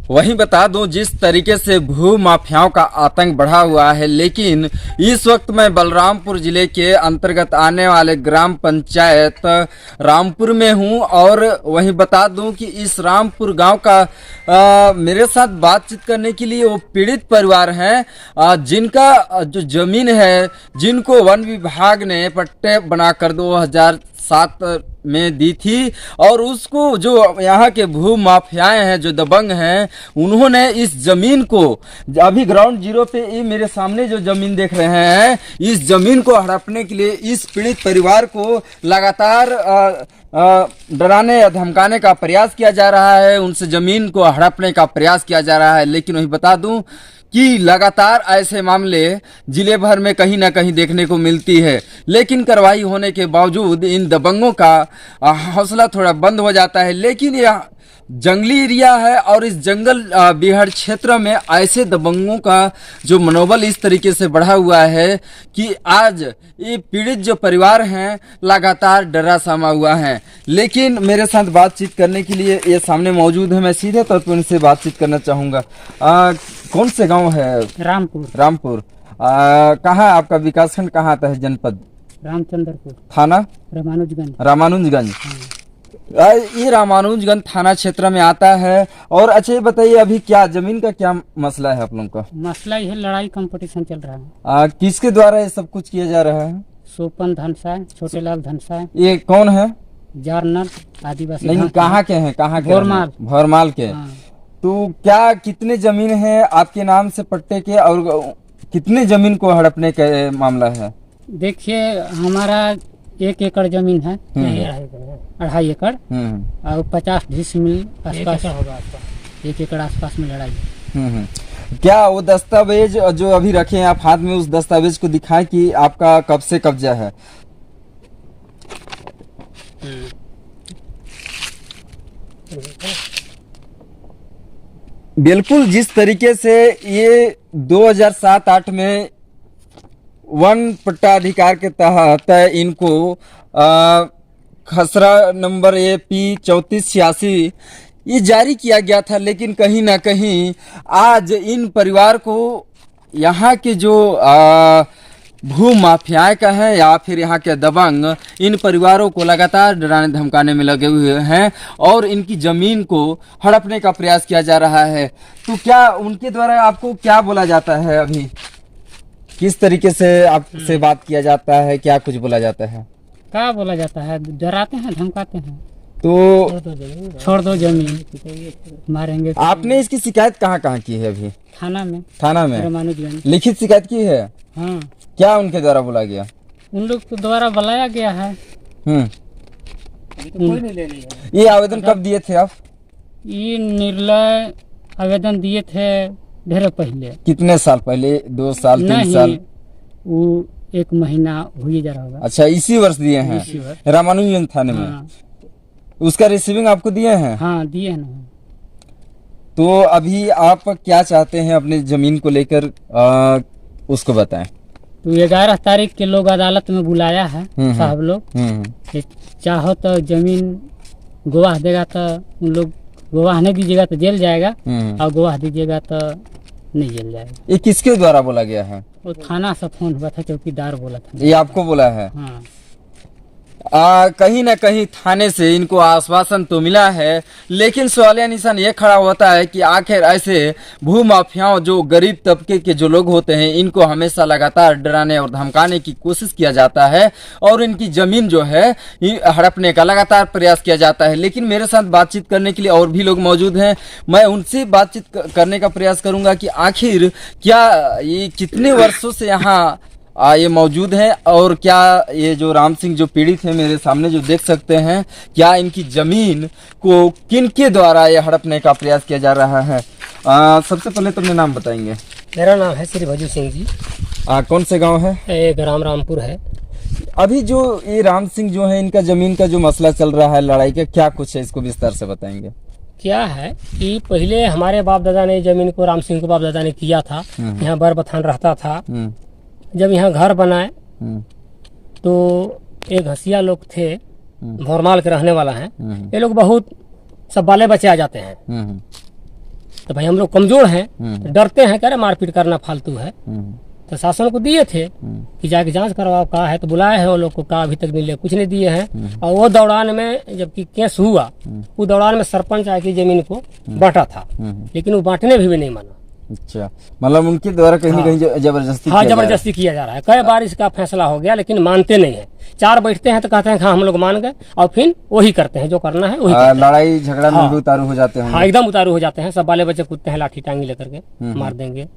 वहीं बता दूं, जिस तरीके से भू माफियाओं का आतंक बढ़ा हुआ है, लेकिन इस वक्त मैं बलरामपुर जिले के अंतर्गत आने वाले ग्राम पंचायत रामपुर में हूं। और वहीं बता दूं कि इस रामपुर गांव का मेरे साथ बातचीत करने के लिए वो पीड़ित परिवार हैं, जिनका जो जमीन है, जिनको वन विभाग ने पट्टे बनाकर 2007 में दी थी, और उसको जो यहाँ के भू माफियाएं हैं, जो दबंग हैं, उन्होंने इस जमीन को अभी ग्राउंड जीरो पे ये मेरे सामने जो जमीन देख रहे हैं, इस जमीन को हड़पने के लिए इस पीड़ित परिवार को लगातार डराने या धमकाने का प्रयास किया जा रहा है, उनसे जमीन को हड़पने का प्रयास किया जा रहा है। लेकिन वही बता दूं कि लगातार ऐसे मामले जिले भर में कहीं ना कहीं देखने को मिलती है, लेकिन कार्रवाई होने के बावजूद इन दबंगों का हौसला थोड़ा बंद हो जाता है। लेकिन यह जंगली एरिया है और इस जंगल बिहार क्षेत्र में ऐसे दबंगों का जो मनोबल इस तरीके से बढ़ा हुआ है कि आज ये पीड़ित जो परिवार हैं लगातार डरा समा हुआ है। लेकिन मेरे साथ बातचीत करने के लिए ये सामने मौजूद है, मैं सीधे तौर पर उनसे बातचीत करना चाहूँगा। कौन से गांव है? रामपुर। रामपुर। कहाँ आपका विकासखंड कहाँ आता है? जनपद रामचंद्रपुर। थाना रामानुजगंज। रामानुजगंज। ये रामानुजगंज थाना क्षेत्र में आता है। और अच्छा ये बताइए, अभी क्या जमीन का क्या मसला है आप लोगों का? मसला यह लड़ाई कंपटीशन चल रहा है। किसके द्वारा ये सब कुछ किया जा रहा है? सोपन धनसाय, छोटेलाल धनसाय। ये कौन है? जारनर आदिवासी। नहीं, कहाँ के हैं? कहाँ के? भोरमाल। भोरमाल के। हाँ। तो क्या कितने जमीन है आपके नाम से पट्टे के, और कितने जमीन को हड़पने का मामला है? देखिए, हमारा 1 एकड़ जमीन है, 2.5 एकड़, और 50 डिसमिल आसपास होगा। 1 एकड़ आसपास में लड़ाई। क्या वो दस्तावेज जो अभी रखे हैं आप हाथ में, उस दस्तावेज को दिखाएं कि आपका कब से कब्जा है? बिल्कुल जिस तरीके से ये 2007-8 में वन पट्टा अधिकार के तहत इनको खसरा नंबर AP 3486 ये जारी किया गया था, लेकिन कहीं ना कहीं आज इन परिवार को यहाँ के जो भू माफियाएं का है या फिर यहाँ के दबंग इन परिवारों को लगातार डराने धमकाने में लगे हुए हैं और इनकी जमीन को हड़पने का प्रयास किया जा रहा है। तो क्या उनके द्वारा आपको क्या बोला जाता है? अभी किस तरीके से आपसे बात किया जाता है? क्या कुछ बोला जाता है? क्या बोला जाता है? डराते हैं, धमकाते हैं। तो छोड़ दो जमीन, मारेंगे। आपने इसकी शिकायत कहाँ कहाँ की है? अभी थाना में। थाना में रामानुजगंज। लिखित शिकायत की है? हाँ। क्या उनके द्वारा बोला गया? उन लोग के द्वारा बुलाया गया है। कोई नहीं ले लिया। ये आवेदन कब दिए थे आप? ये निर्णय आवेदन दिए थे ढेर पहले। कितने साल पहले? 2 साल 3 साल? वो 1 महीना हुई जा रहा होगा। अच्छा, इसी वर्ष दिए हैं रामानुजगंज थाने में? हाँ। उसका रिसीविंग आपको दिए हैं? हाँ, दिए हैं। तो अभी आप क्या चाहते हैं अपने जमीन को लेकर, उसको बताएं। तो 11 तारीख के लोग अदालत में बुलाया है साहब लोग। चाहो तो जमीन गवाह देगा तो उन लोग, गवाह नहीं दीजिएगा तो जेल जाएगा, और गवाह दीजिएगा तो नहीं जेल जाएगा। ये किसके द्वारा बोला गया है? वो थाना से फोन हुआ था, चौकीदार बोला था। ये आपको बोला है? हाँ। कहीं ना कहीं थाने से इनको आश्वासन तो मिला है, लेकिन सवालिया निशान ये खड़ा होता है कि आखिर ऐसे भू माफियाओं, जो गरीब तबके के जो लोग होते हैं, इनको हमेशा लगातार डराने और धमकाने की कोशिश किया जाता है और इनकी जमीन जो है हड़पने का लगातार प्रयास किया जाता है। लेकिन मेरे साथ बातचीत करने के लिए और भी लोग मौजूद हैं, मैं उनसे बातचीत करने का प्रयास करूंगा कि आखिर क्या ये कितने वर्षों से यहाँ ये मौजूद हैं, और क्या ये जो राम सिंह जो पीड़ित है मेरे सामने जो देख सकते हैं, क्या इनकी जमीन को किनके द्वारा ये हड़पने का प्रयास किया जा रहा है? सबसे पहले तो अपने नाम बताएंगे। मेरा नाम है श्री भजू सिंह जी। कौन से गांव है? एक रामपुर है। अभी जो ये राम सिंह जो है, इनका जमीन का जो मसला चल रहा है लड़ाई का, क्या कुछ है, इसको विस्तार से बताएंगे। क्या है कि पहले हमारे बाप दादा ने जमीन को, राम सिंह को बाप दादा ने किया था। यहाँ बरबथान रहता था। जब यहाँ घर बनाए तो एक हसिया लोग थे, भोरमाल के रहने वाला है। ये लोग बहुत सब बाले बच्चे आ जाते हैं। तो भाई हम लोग कमजोर हैं, तो डरते हैं, कह रहे मारपीट करना फालतू है। तो शासन को दिए थे कि जाके जांच करवाओ का है, तो बुलाए हैं वो लोग को, का अभी तक मिले कुछ नहीं दिए हैं। और वो दौरान में जबकि केस हुआ, वो दौरान में सरपंच आके जमीन को बांटा था, लेकिन वो बांटने भी नहीं माना। अच्छा, मतलब उनके द्वारा कहीं ना कहीं जबरदस्ती हाँ, किया जा रहा है। जबरदस्ती किया जा रहा है। कई बार इसका फैसला हो गया, लेकिन मानते नहीं है। 4 बैठते हैं तो कहते हैं हाँ हम लोग मान गए, और फिर वही करते हैं जो करना है वही करते हैं। लड़ाई झगड़ा में भी उतारू हो जाते हैं। हाँ, एकदम उतारू हो जाते हैं। सब बाले बच्चे कूदते हैं, लाठी टांगी लेकर के मार देंगे,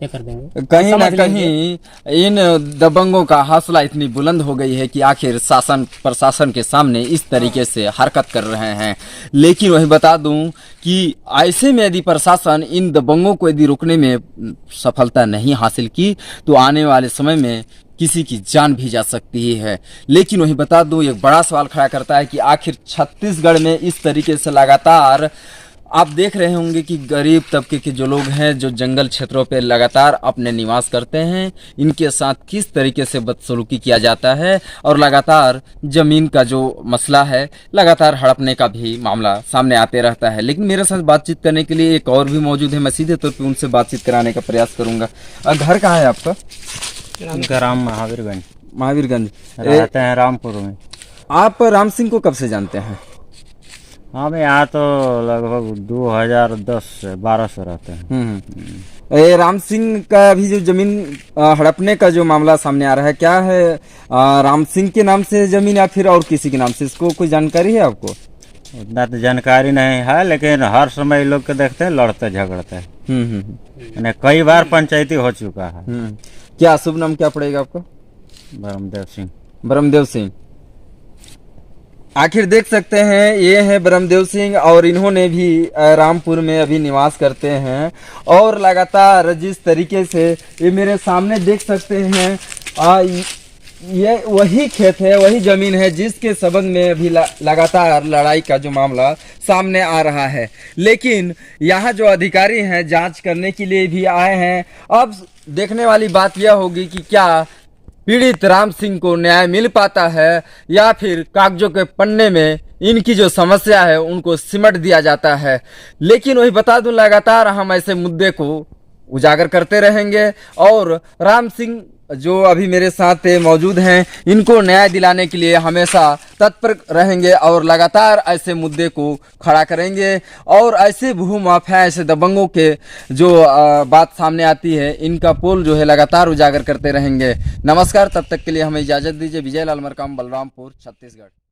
ये कर देंगे। कहीं ना कहीं इन दबंगों का हौसला इतनी बुलंद हो गई है कि आखिर शासन प्रशासन के सामने इस तरीके से हरकत कर रहे हैं। लेकिन वही बता दूं कि ऐसे में यदि प्रशासन इन दबंगों को यदि रोकने में सफलता नहीं हासिल की तो आने वाले समय में किसी की जान भी जा सकती है। लेकिन वही बता दूं, एक बड़ा सवाल खड़ा करता है कि आखिर छत्तीसगढ़ में इस तरीके से लगातार आप देख रहे होंगे कि गरीब तबके के जो लोग हैं, जो जंगल क्षेत्रों पे लगातार अपने निवास करते हैं, इनके साथ किस तरीके से बदसलूकी किया जाता है, और लगातार ज़मीन का जो मसला है, लगातार हड़पने का भी मामला सामने आते रहता है। लेकिन मेरे साथ बातचीत करने के लिए एक और भी मौजूद है, मैं सीधे तौर पर उनसे बातचीत कराने का प्रयास करूँगा। घर कहाँ है आपका? ग्राम महावीरगंज। महावीरगंज रहते हैं रामपुर में। आप राम सिंह को कब से जानते हैं? हम यहाँ तो लगभग 2010 से 12 से रहते हैं। ये राम सिंह का अभी जो जमीन हड़पने का जो मामला सामने आ रहा है, क्या है राम सिंह के नाम से जमीन या फिर और किसी के नाम से? इसको कोई जानकारी है आपको? उतना तो जानकारी नहीं है, लेकिन हर समय लोग के देखते हैं लड़ते झगड़ते हैं। यानी कई बार पंचायती हो चुका है। क्या शुभ नाम क्या पड़ेगा आपका? ब्रह्मदेव सिंह। ब्रह्मदेव सिंह। आखिर देख सकते हैं, ये है ब्रह्मदेव सिंह, और इन्होंने भी रामपुर में अभी निवास करते हैं। और लगातार जिस तरीके से ये मेरे सामने देख सकते हैं, ये वही खेत है, वही जमीन है जिसके संबंध में अभी लगातार लड़ाई का जो मामला सामने आ रहा है। लेकिन यहाँ जो अधिकारी हैं जांच करने के लिए भी आए हैं। अब देखने वाली बात यह होगी कि क्या पीड़ित राम सिंह को न्याय मिल पाता है, या फिर कागजों के पन्ने में इनकी जो समस्या है उनको सिमट दिया जाता है। लेकिन वही बता दूं, लगातार हम ऐसे मुद्दे को उजागर करते रहेंगे, और राम सिंह जो अभी मेरे साथ मौजूद हैं, इनको न्याय दिलाने के लिए हमेशा तत्पर रहेंगे और लगातार ऐसे मुद्दे को खड़ा करेंगे। और ऐसे भूमाफिया, ऐसे दबंगों के जो बात सामने आती है, इनका पोल जो है लगातार उजागर करते रहेंगे। नमस्कार, तब तक के लिए हमें इजाज़त दीजिए। विजय लाल मरकाम, बलरामपुर, छत्तीसगढ़।